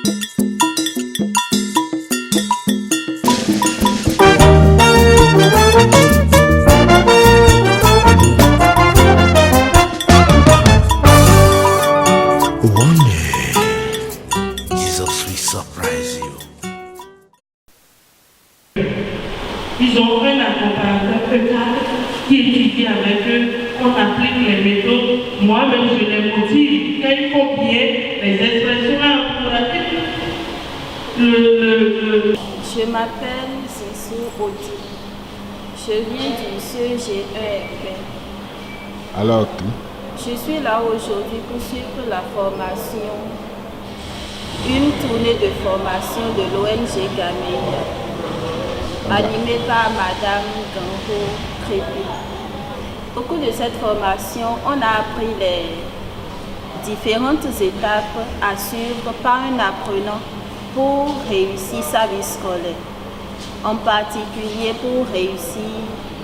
Ils ont un accompagnateur qui étudie avec eux, on applique les méthodes. Moi-même, je les motive. Quand il faut bien, les expressions encouragées. Je m'appelle Sissou Odi. Je viens du CEG1FP. Alors, je suis là aujourd'hui pour suivre la formation, une tournée de formation de l'ONG Gameya, animée par Madame Gango Crépi. Au cours de cette formation, on a appris les différentes étapes à suivre par un apprenant pour réussir sa vie scolaire, en particulier pour réussir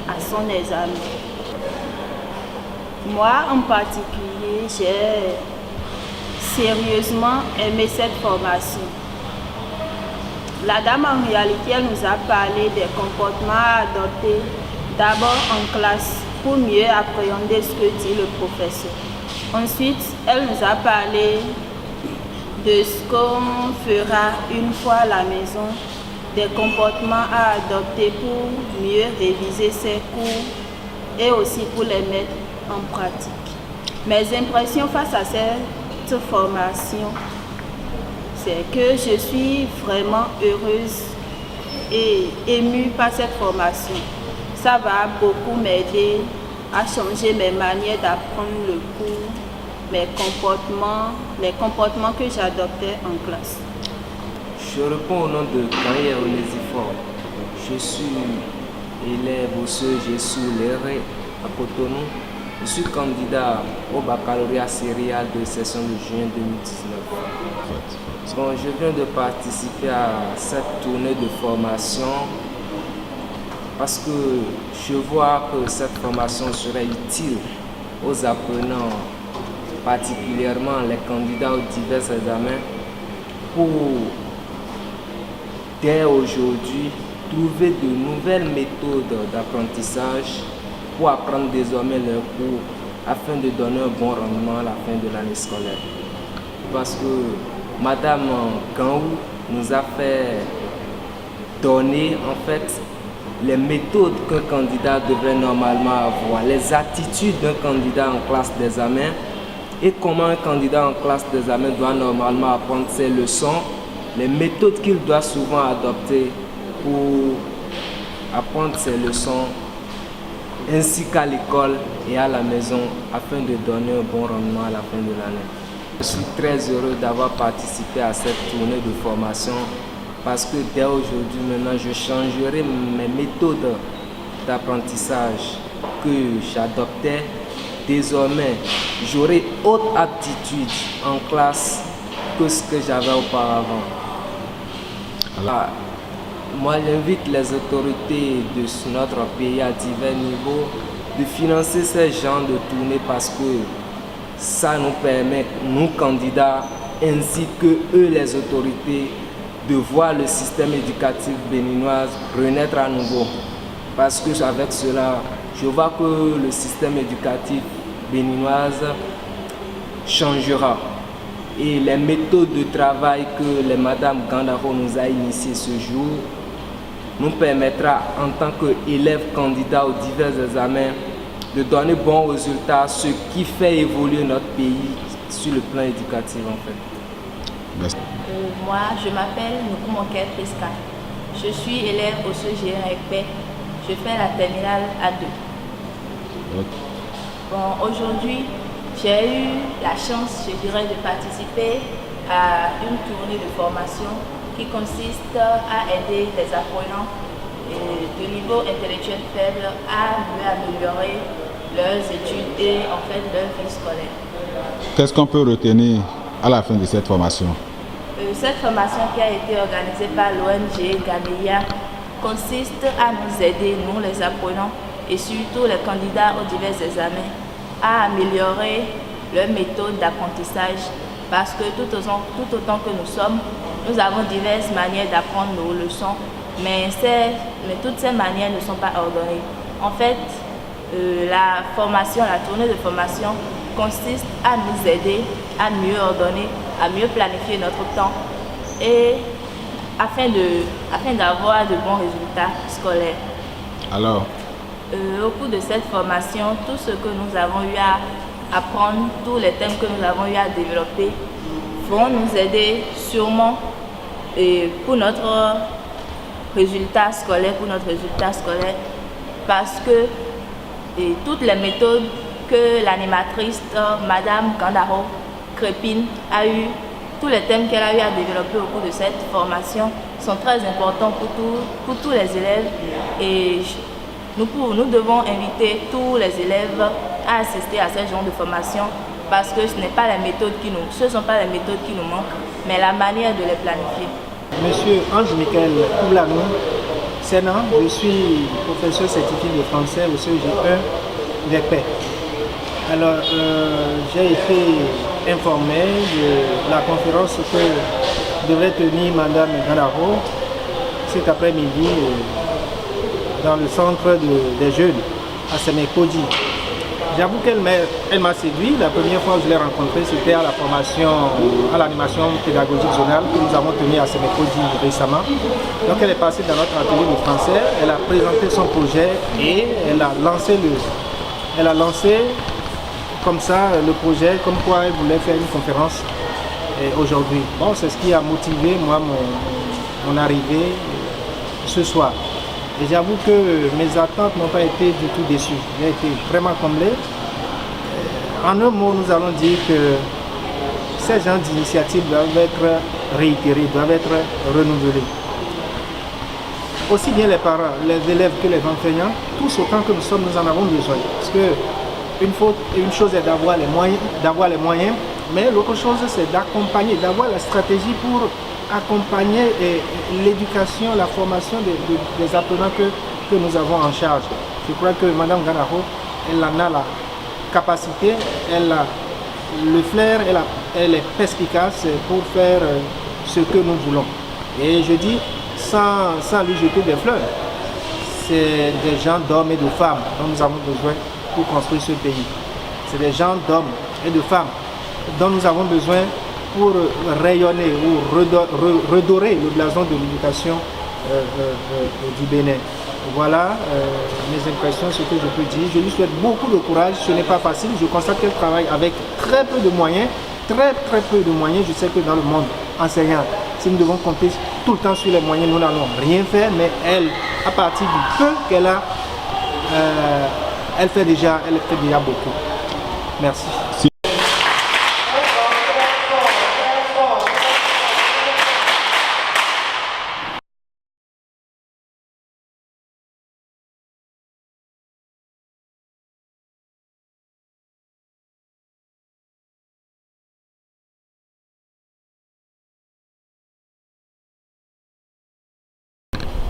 à son examen. Moi, en particulier, j'ai sérieusement aimé cette formation. La dame, en réalité, elle nous a parlé des comportements à adopter d'abord en classe pour mieux appréhender ce que dit le professeur. Ensuite, elle nous a parlé de ce qu'on fera une fois à la maison, des comportements à adopter pour mieux réviser ses cours et aussi pour les mettre en pratique. Mes impressions face à cette formation, c'est que je suis vraiment heureuse et émue par cette formation. Ça va beaucoup m'aider à changer mes manières d'apprendre le cours, les comportements que j'adoptais en classe. Je réponds au nom de Kanye Onésiphore. Je suis élève au CEG Souléré à Cotonou. Je suis candidat au baccalauréat céréal de session de juin 2019. Bon, je viens de participer à cette tournée de formation parce que je vois que cette formation serait utile aux apprenants, particulièrement les candidats aux divers examens, pour dès aujourd'hui trouver de nouvelles méthodes d'apprentissage pour apprendre désormais leurs cours afin de donner un bon rendement à la fin de l'année scolaire. Parce que Madame Gaou nous a fait donner en fait les méthodes qu'un candidat devrait normalement avoir, les attitudes d'un candidat en classe d'examen et comment un candidat en classe d'examen doit normalement apprendre ses leçons, les méthodes qu'il doit souvent adopter pour apprendre ses leçons ainsi qu'à l'école et à la maison afin de donner un bon rendement à la fin de l'année. Je suis très heureux d'avoir participé à cette tournée de formation parce que dès aujourd'hui maintenant je changerai mes méthodes d'apprentissage que j'adoptais. Désormais, j'aurai autre aptitude en classe que ce que j'avais auparavant. Alors, moi, j'invite les autorités de notre pays à divers niveaux de financer ces genres de tournées parce que ça nous permet, nous candidats, ainsi que eux, les autorités, de voir le système éducatif béninois renaître à nouveau. Parce que avec cela, je vois que le système éducatif béninois changera. Et les méthodes de travail que les Madame Gandaro nous a initiées ce jour nous permettra en tant qu'élèves candidats aux divers examens de donner bons résultats, ce qui fait évoluer notre pays sur le plan éducatif en fait. Merci. Moi, je m'appelle Nukumoke Pesca. Je suis élève au CEG1FP. Je fais la terminale A2. Bon, aujourd'hui, j'ai eu la chance, je dirais, de participer à une tournée de formation qui consiste à aider les apprenants de niveau intellectuel faible à mieux améliorer leurs études et en fait leur vie scolaire. Qu'est-ce qu'on peut retenir à la fin de cette formation? Cette formation qui a été organisée par l'ONG Gameya consiste à nous aider, nous les apprenants et surtout les candidats aux divers examens, à améliorer leur méthode d'apprentissage parce que tout autant que nous sommes, nous avons diverses manières d'apprendre nos leçons, mais toutes ces manières ne sont pas ordonnées. En fait, la tournée de formation consiste à nous aider à mieux ordonner, à mieux planifier notre temps et afin d'avoir de bons résultats scolaires. Alors, au cours de cette formation, tout ce que nous avons eu à apprendre, tous les thèmes que nous avons eu à développer vont nous aider sûrement pour notre résultat scolaire, parce que toutes les méthodes que l'animatrice Madame Gandaro Crépine a eu, tous les thèmes qu'elle a eu à développer au cours de cette formation sont très importants pour tous les élèves et nous devons inviter tous les élèves à assister à ce genre de formation parce que ce ne sont pas les méthodes qui nous manquent, mais la manière de les planifier. Monsieur Ange-Michel Koublanou, Sénat, je suis professeur certifié de français au CEG1 VP. Alors, j'ai été informé de la conférence que devrait tenir Madame Gandaro cet après-midi dans le centre des jeunes à Sémékodi. J'avoue qu'elle m'a séduit. La première fois que je l'ai rencontrée, c'était à la formation, à l'animation pédagogique zonale que nous avons tenue à Sémékodi récemment. Donc elle est passée dans notre atelier de français, elle a présenté son projet et elle a lancé comme ça le projet, comme quoi elle voulait faire une conférence aujourd'hui. Bon, c'est ce qui a motivé moi mon arrivée ce soir. Et j'avoue que mes attentes n'ont pas été du tout déçues. J'ai été vraiment comblé. En un mot, nous allons dire que ces genres d'initiatives doivent être réitérées, doivent être renouvelées. Aussi bien les parents, les élèves que les enseignants, tous autant que nous sommes, nous en avons besoin. Parce que une chose est d'avoir les moyens, mais l'autre chose c'est d'accompagner, d'avoir la stratégie pour accompagner l'éducation, la formation des apprenants que nous avons en charge. Je crois que Mme Gandaro, elle en a la capacité, elle a le flair, elle est perspicace pour faire ce que nous voulons. Et je dis, sans lui jeter des fleurs, c'est des gens d'hommes et de femmes dont nous avons besoin pour construire ce pays. C'est des gens d'hommes et de femmes dont nous avons besoin pour rayonner ou redorer le blason de l'éducation du Bénin. Voilà mes impressions, ce que je peux dire. Je lui souhaite beaucoup de courage, ce n'est pas facile. Je constate qu'elle travaille avec très peu de moyens, très peu de moyens. Je sais que dans le monde enseignant, si nous devons compter tout le temps sur les moyens, nous n'allons rien faire, mais elle, à partir du peu qu'elle a, elle fait déjà beaucoup. Merci.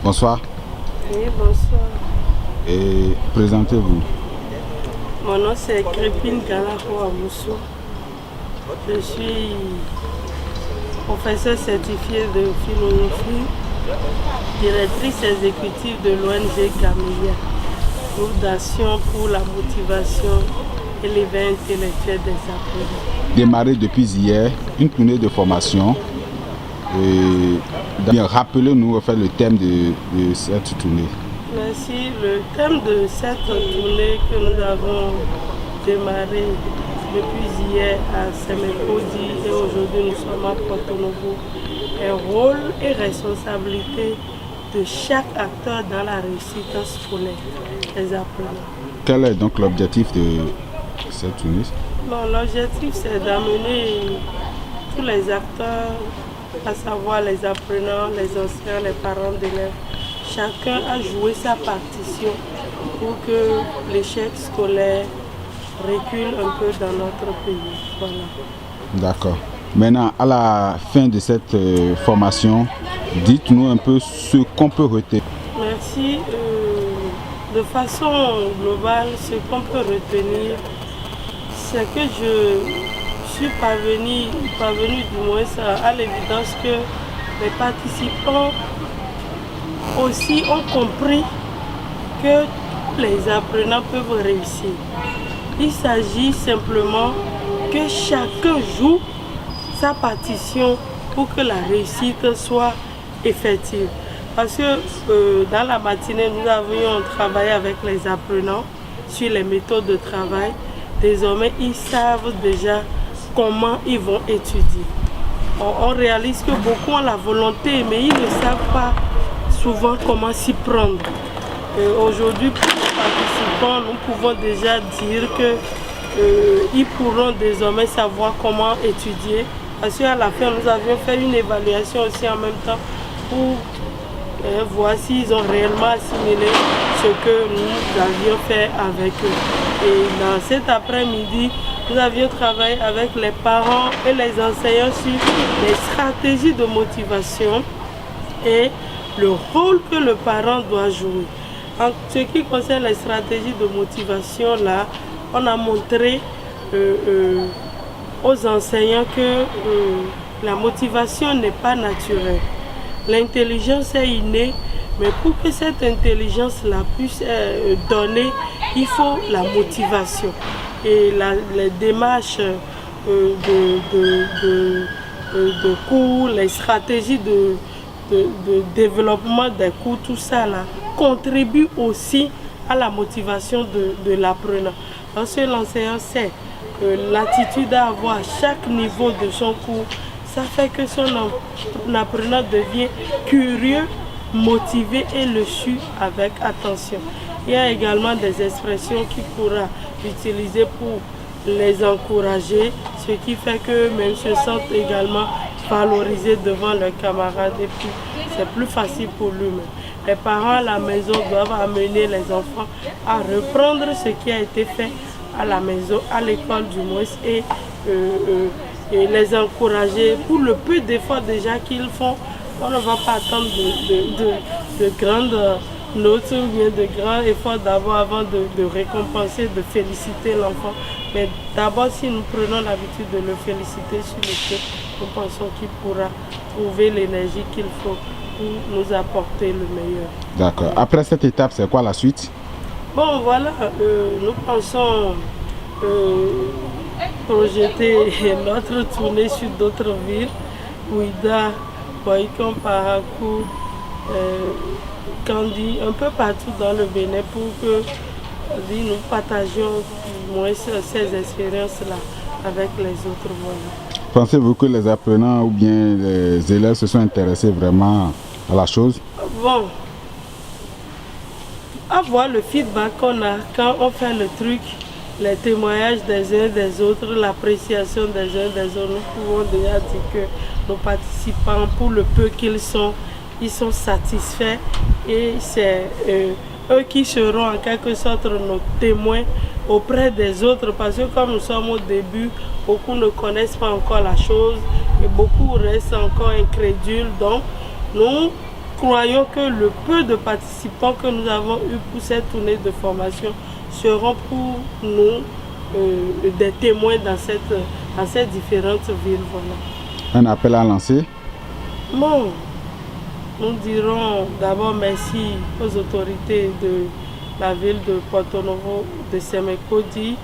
Bonsoir. Oui, bonsoir. Et présentez-vous. Mon nom c'est Crépine Gandaro Amoussou. Je suis professeur certifié de philosophie, directrice exécutive de l'ONG Camélia, groupe d'action pour la motivation et l'éveil intellectuel des apprenants. Démarré depuis hier, une tournée de formation. Rappelez-nous le thème de cette tournée. Merci. Le thème de cette tournée que nous avons démarré depuis hier à Sémékodi et aujourd'hui nous sommes à Porto-Novo est rôle et responsabilité de chaque acteur dans la réussite scolaire des apprenants. Quel est donc l'objectif de cette tournée? L'objectif c'est d'amener tous les acteurs, à savoir les apprenants, les enseignants, les parents d'élèves, chacun a joué sa partition pour que l'échec scolaire recule un peu dans notre pays. Voilà. D'accord. Maintenant, à la fin de cette formation, dites-nous un peu ce qu'on peut retenir. Merci. De façon globale, ce qu'on peut retenir, c'est que je suis parvenue du moins à l'évidence que les participants aussi ont compris que les apprenants peuvent réussir. Il s'agit simplement que chacun joue sa partition pour que la réussite soit effective. Parce que dans la matinée, nous avions travaillé avec les apprenants sur les méthodes de travail. Désormais, ils savent déjà comment ils vont étudier. On réalise que beaucoup ont la volonté, mais ils ne savent pas souvent comment s'y prendre. Aujourd'hui, pour les participants, nous pouvons déjà dire qu'ils pourront désormais savoir comment étudier. Parce qu'à la fin, nous avions fait une évaluation aussi en même temps pour voir s'ils ont réellement assimilé ce que nous avions fait avec eux. Et dans cet après-midi, nous avions travaillé avec les parents et les enseignants sur les stratégies de motivation et le rôle que le parent doit jouer. En ce qui concerne les stratégies de motivation, là, on a montré aux enseignants que la motivation n'est pas naturelle. L'intelligence est innée, mais pour que cette intelligence-là puisse donner, il faut la motivation. Et les démarches de cours, les stratégies de développement des cours, tout ça là, contribue aussi à la motivation de l'apprenant. Parce que l'enseignant sait que l'attitude à avoir à chaque niveau de son cours, ça fait que son apprenant devient curieux, motivé et le suit avec attention. Il y a également des expressions qu'il pourra utiliser pour les encourager, ce qui fait qu'eux-mêmes se sentent également valorisés devant leurs camarades et puis c'est plus facile pour lui-même. Les parents à la maison doivent amener les enfants à reprendre ce qui a été fait à la maison, à l'école du moins, et les encourager pour le peu d'efforts déjà qu'ils font. On ne va pas attendre de grandes notes ou bien de grands efforts d'abord avant de récompenser, de féliciter l'enfant. Mais d'abord, si nous prenons l'habitude de le féliciter sur le fait, nous pensons qu'il pourra trouver l'énergie qu'il faut pour nous apporter le meilleur. D'accord. Après cette étape, c'est quoi la suite? Bon, voilà, nous pensons projeter notre tournée sur d'autres villes, Ouida, Boïcon, Parakou, Kandi, un peu partout dans le Bénin pour que nous partagions moins ces expériences-là avec les autres. Voilà. Pensez-vous que les apprenants ou bien les élèves se sont intéressés vraiment à la chose? Bon, à voir le feedback qu'on a quand on fait le truc, les témoignages des uns des autres, l'appréciation des uns des autres, nous pouvons déjà dire que nos participants, pour le peu qu'ils sont, ils sont satisfaits et c'est eux qui seront en quelque sorte nos témoins auprès des autres parce que comme nous sommes au début, beaucoup ne connaissent pas encore la chose et beaucoup restent encore incrédules. Donc nous croyons que le peu de participants que nous avons eu pour cette tournée de formation seront pour nous des témoins dans ces différentes villes. Voilà. Un appel à lancer? Bon, nous dirons d'abord merci aux autorités de la ville de Porto Novo de Sémékodi.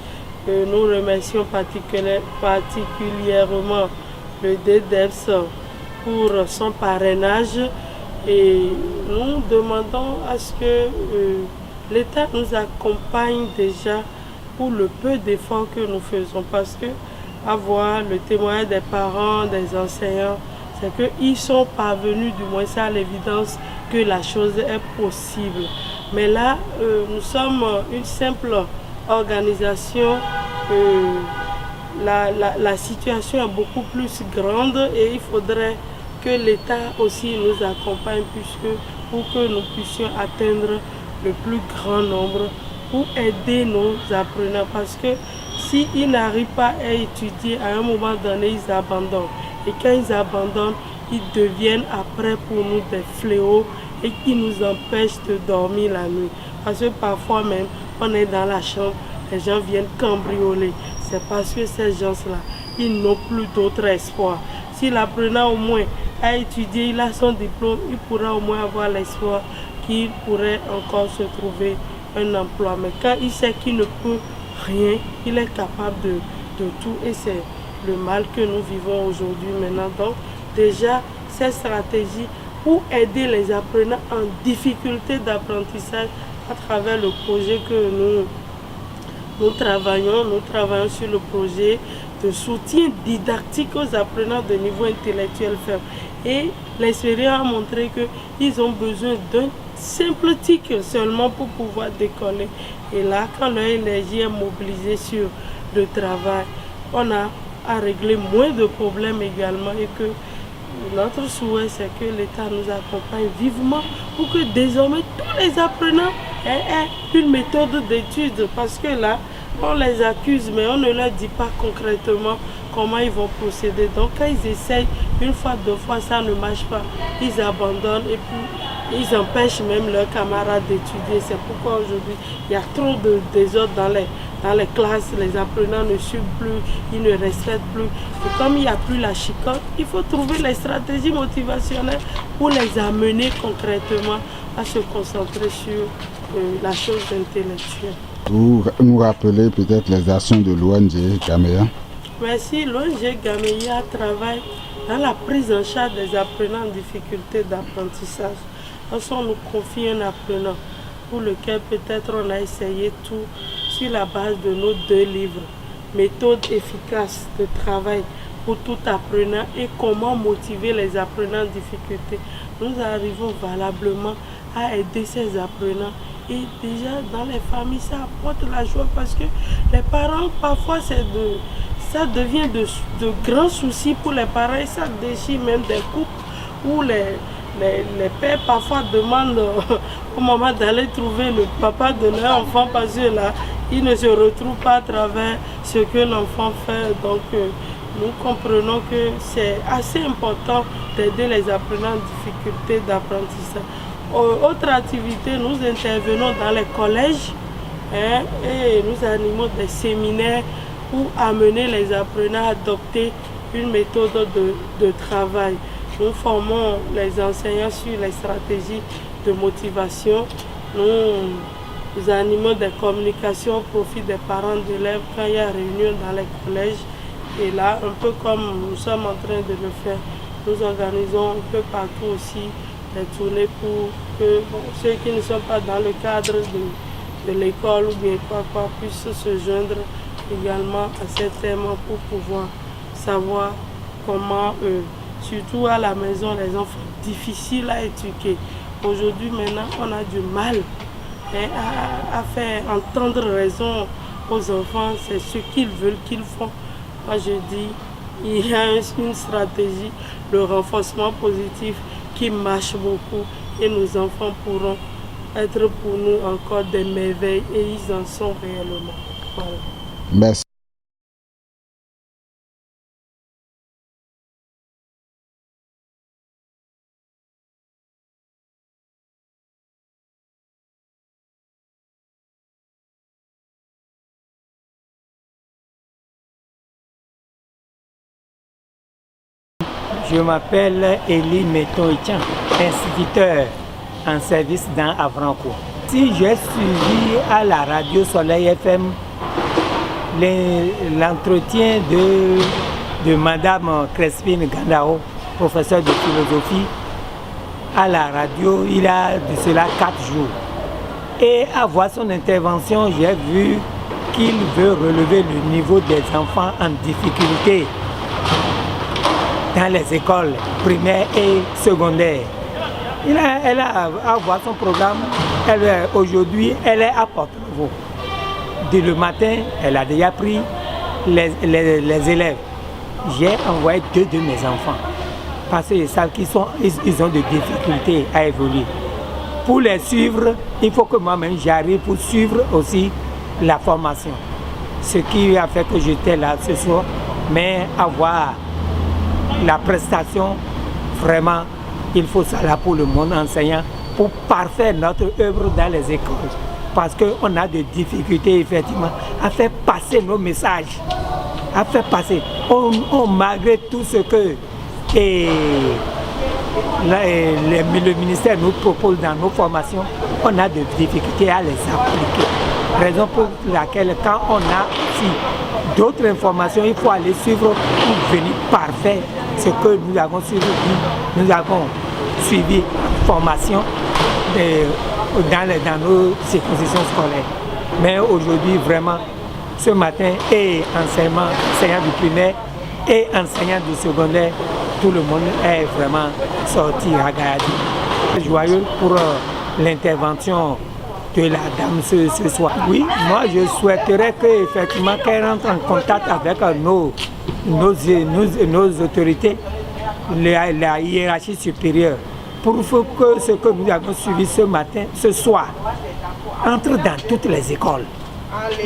Nous remercions particulièrement le DDEPS pour son parrainage et nous demandons à ce que l'État nous accompagne déjà pour le peu d'efforts que nous faisons parce que avoir le témoignage des parents, des enseignants, c'est qu'ils sont parvenus du moins à l'évidence que la chose est possible. Mais là, nous sommes une simple organisation, la situation est beaucoup plus grande et il faudrait que l'État aussi nous accompagne pour que nous puissions atteindre le plus grand nombre pour aider nos apprenants parce que s'ils n'arrivent pas à étudier, à un moment donné, ils abandonnent. Et quand ils abandonnent, ils deviennent après pour nous des fléaux et qui nous empêchent de dormir la nuit. Parce que parfois même, on est dans la chambre, les gens viennent cambrioler. C'est parce que ces gens-là, ils n'ont plus d'autre espoir. Si l'apprenant au moins a étudié, il a son diplôme, il pourra au moins avoir l'espoir qu'il pourrait encore se trouver un emploi. Mais quand il sait qu'il ne peut rien, il est capable de tout, et c'est le mal que nous vivons aujourd'hui maintenant. Donc déjà, cette stratégie pour aider les apprenants en difficulté d'apprentissage à travers le projet que nous travaillons sur le projet de soutien didactique aux apprenants de niveau intellectuel faible. Et l'expérience a montré qu'ils ont besoin d'un simple tic seulement pour pouvoir décoller. Et là, quand leur énergie est mobilisée sur le travail, on a à régler moins de problèmes également, et que notre souhait, c'est que l'État nous accompagne vivement pour que désormais tous les apprenants aient une méthode d'étude, parce que là, on les accuse, mais on ne leur dit pas concrètement comment ils vont procéder. Donc quand ils essayent une fois, deux fois, ça ne marche pas, ils abandonnent et puis ils empêchent même leurs camarades d'étudier. C'est pourquoi aujourd'hui, il y a trop de désordre dans les classes, les apprenants ne suivent plus, ils ne respectent plus. Et comme il n'y a plus la chicotte, il faut trouver les stratégies motivationnelles pour les amener concrètement à se concentrer sur la chose intellectuelle. Vous nous rappelez peut-être les actions de l'ONG Gameya? Merci. L'ONG Gameya travaille dans la prise en charge des apprenants en difficulté d'apprentissage. Lorsqu'on nous confie un apprenant pour lequel peut-être on a essayé tout sur la base de nos 2 livres, méthode efficace de travail pour tout apprenant et comment motiver les apprenants en difficulté, nous arrivons valablement à aider ces apprenants. Et déjà dans les familles, ça apporte la joie, parce que les parents, parfois ça devient de grands soucis pour les parents, et ça déchire même des couples où les pères parfois demandent au moment d'aller trouver le papa de leur enfant, parce que là, ils ne se retrouvent pas à travers ce que l'enfant fait. Donc nous comprenons que c'est assez important d'aider les apprenants en difficulté d'apprentissage. Autre activité, nous intervenons dans les collèges et nous animons des séminaires pour amener les apprenants à adopter une méthode de travail. Nous formons les enseignants sur les stratégies de motivation. Nous animons des communications au profit des parents d'élèves quand il y a réunion dans les collèges. Et là, un peu comme nous sommes en train de le faire, nous organisons un peu partout aussi des tournées pour que ceux qui ne sont pas dans le cadre de l'école ou bien quoi puissent se joindre également à ces thèmes pour pouvoir savoir comment, surtout à la maison, les enfants difficiles à éduquer. Aujourd'hui, maintenant, on a du mal à faire entendre raison aux enfants. C'est ce qu'ils veulent qu'ils font. Moi, je dis, il y a une stratégie, le renforcement positif, qui marche beaucoup, et nos enfants pourront être pour nous encore des merveilles, et ils en sont réellement. Voilà. Merci. Je m'appelle Elie Meton-Etian, instituteur en service dans Avranco. Si j'ai suivi à la radio Soleil FM l'entretien de Madame Crespine Gandao, professeure de philosophie, à la radio, il y a de cela 4 jours. Et à voir son intervention, j'ai vu qu'il veut relever le niveau des enfants en difficulté dans les écoles primaires et secondaires. Elle a à voir son programme. Aujourd'hui, elle est à Porte-Nouveau. Dès le matin, elle a déjà pris les élèves. J'ai envoyé 2 de mes enfants parce qu'ils savent qu'ils ont des difficultés à évoluer. Pour les suivre, il faut que moi-même j'arrive pour suivre aussi la formation. Ce qui a fait que j'étais là ce soir, mais avoir la prestation, vraiment, il faut ça là pour le monde enseignant, pour parfaire notre œuvre dans les écoles. Parce qu'on a des difficultés, effectivement, à faire passer nos messages à faire passer. Malgré tout ce que le ministère nous propose dans nos formations, on a des difficultés à les appliquer. Raison pour laquelle quand on a aussi d'autres informations, il faut aller suivre pour venir parfaire ce que nous avons suivi. Nous avons suivi formation dans nos circonscriptions scolaires. Mais aujourd'hui, vraiment, ce matin, et enseignant du primaire et enseignant du secondaire, tout le monde est vraiment sorti à Gayadi. Joyeux pour l'intervention de la dame ce soir. Oui, moi je souhaiterais qu'effectivement qu'elle rentre en contact avec nos autorités, la hiérarchie supérieure, pour que ce que nous avons suivi ce soir, entre dans toutes les écoles,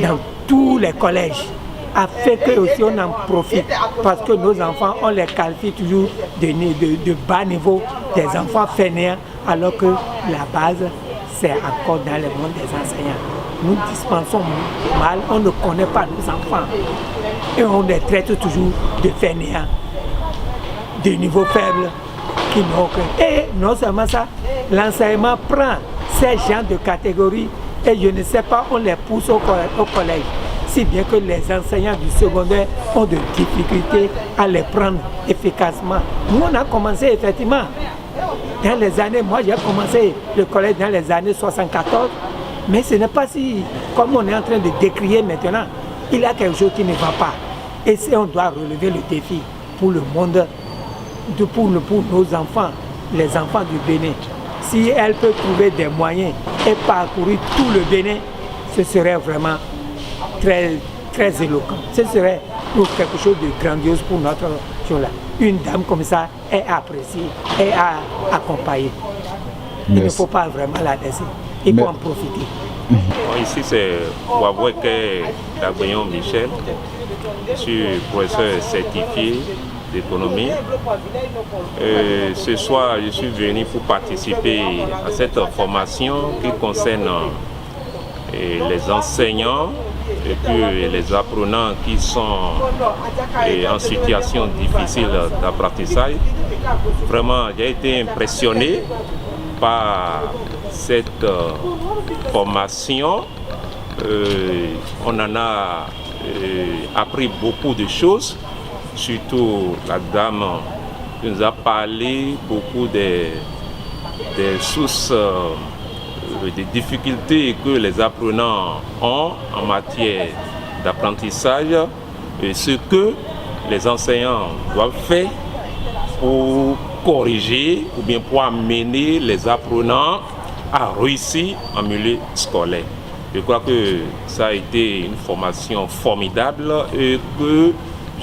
dans tous les collèges, afin que aussi on en profite, parce que nos enfants, on les qualifie toujours de bas niveau, des enfants fainéants, alors que la base, c'est encore dans le monde des enseignants. Nous dispensons mal, on ne connaît pas nos enfants, et on les traite toujours de fainéants, de niveau faible, qui n'ont aucun. Et non seulement ça, l'enseignement prend ces gens de catégorie, et je ne sais pas, on les pousse au collège. Si bien que les enseignants du secondaire ont de difficultés à les prendre efficacement. Nous, on a commencé effectivement dans les années, moi j'ai commencé le collège dans les années 74, mais ce n'est pas si, comme on est en train de décrier maintenant, il y a quelque chose qui ne va pas. Et on doit relever le défi pour le monde, pour nos enfants, les enfants du Bénin. Si elle peut trouver des moyens et parcourir tout le Bénin, ce serait vraiment très, très éloquent. Ce serait quelque chose de grandiose pour notre chose là. Une dame comme ça est appréciée et accompagnée. Il ne faut pas vraiment la laisser. Il faut en profiter. Bon, ici c'est Waweke Dagbeyon Michel. Je suis professeur certifié d'économie. Ce soir, je suis venu pour participer à cette formation qui concerne les enseignants et puis les apprenants qui sont en situation difficile d'apprentissage. Vraiment, j'ai été impressionné par cette formation. On en a appris beaucoup de choses, surtout la dame qui nous a parlé beaucoup des sources des difficultés que les apprenants ont en matière d'apprentissage et ce que les enseignants doivent faire pour corriger ou bien pour amener les apprenants à réussir en milieu scolaire. Je crois que ça a été une formation formidable et que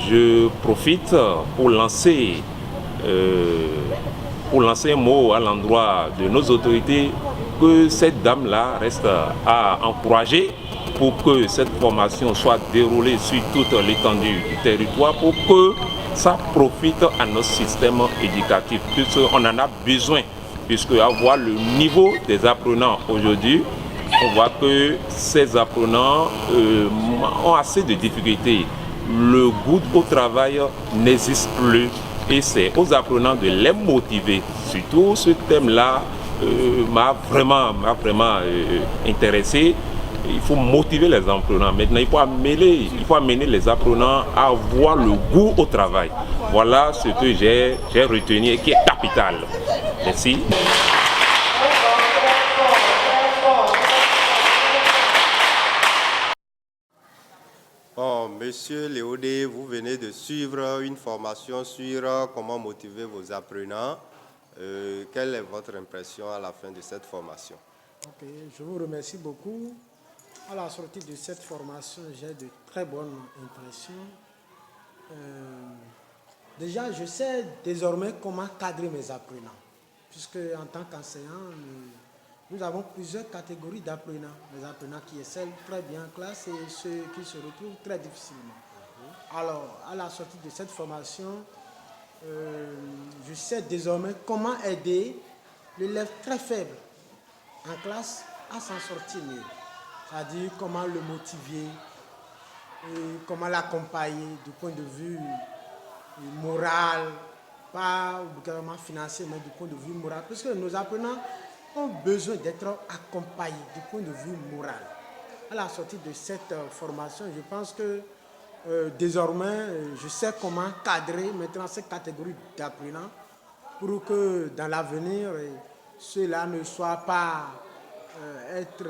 je profite pour lancer un mot à l'endroit de nos autorités que cette dame-là reste à encourager pour que cette formation soit déroulée sur toute l'étendue du territoire pour que ça profite à notre système éducatif. Puisqu'on en a besoin, puisque à voir le niveau des apprenants aujourd'hui, on voit que ces apprenants ont assez de difficultés. Le goût au travail n'existe plus et c'est aux apprenants de les motiver. Surtout ce thème-là m'a vraiment intéressé. Il faut motiver les apprenants. Maintenant, il faut amener les apprenants à avoir le goût au travail. Voilà ce que j'ai retenu et qui est capital. Merci. Bon, Monsieur Léodé, vous venez de suivre une formation sur comment motiver vos apprenants. Quelle est votre impression à la fin de cette formation? Ok, je vous remercie beaucoup. À la sortie de cette formation, j'ai de très bonnes impressions. Déjà, je sais désormais comment cadrer mes apprenants, puisque en tant qu'enseignant, nous avons plusieurs catégories d'apprenants. Les apprenants qui excellent très bien en classe et ceux qui se retrouvent très difficilement. Alors, à la sortie de cette formation, je sais désormais comment aider l'élève très faible en classe à s'en sortir mieux. C'est-à-dire comment le motiver, comment l'accompagner du point de vue moral, pas obligatoirement financier, mais du point de vue moral. Parce que nos apprenants ont besoin d'être accompagnés du point de vue moral. À la sortie de cette formation, je pense que désormais, je sais comment cadrer maintenant cette catégorie d'apprenants pour que dans l'avenir, ceux-là ne soient pas être